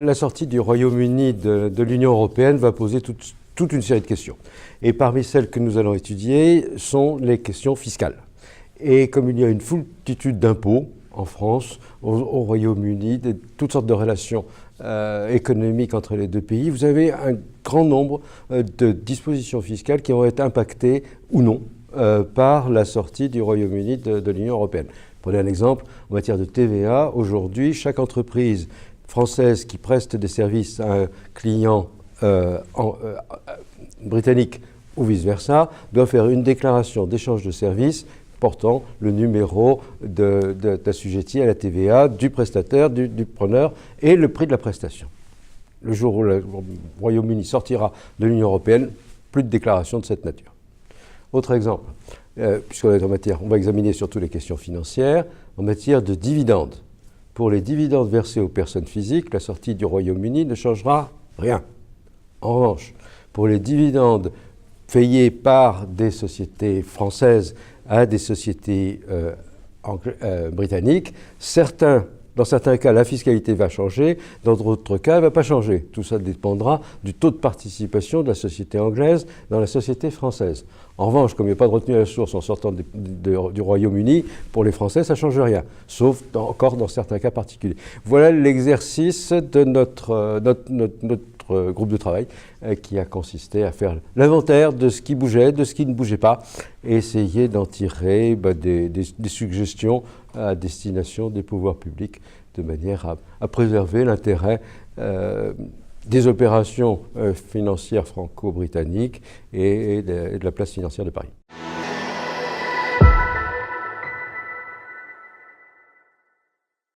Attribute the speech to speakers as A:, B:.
A: La sortie du Royaume-Uni de l'Union européenne va poser toute une série de questions. Et parmi celles que nous allons étudier sont les questions fiscales. Et comme il y a une foultitude d'impôts en France, au Royaume-Uni, toutes sortes de relations économiques entre les deux pays, vous avez un grand nombre de dispositions fiscales qui vont être impactées ou non par la sortie du Royaume-Uni de l'Union européenne. Prenez un exemple, en matière de TVA, aujourd'hui, chaque entreprise française qui preste des services à un client britannique ou vice-versa doit faire une déclaration d'échange de services portant le numéro d'assujetti à la TVA du prestataire, du preneur et le prix de la prestation. Le jour où le Royaume-Uni sortira de l'Union européenne, plus de déclaration de cette nature. Autre exemple, puisqu'on est en matière, on va examiner surtout les questions financières, en matière de dividendes. Pour les dividendes versés aux personnes physiques, la sortie du Royaume-Uni ne changera rien. En revanche, pour les dividendes payés par des sociétés françaises à des sociétés britanniques, dans certains cas, la fiscalité va changer, dans d'autres cas, elle ne va pas changer. Tout ça dépendra du taux de participation de la société anglaise dans la société française. En revanche, comme il n'y a pas de retenue à la source en sortant du Royaume-Uni, pour les Français, ça ne change rien, sauf encore dans certains cas particuliers. Voilà l'exercice de notre groupe de travail qui a consisté à faire l'inventaire de ce qui bougeait, de ce qui ne bougeait pas, et essayer d'en tirer des suggestions à destination des pouvoirs publics de manière à préserver l'intérêt des opérations financières franco-britanniques et de la place financière de Paris.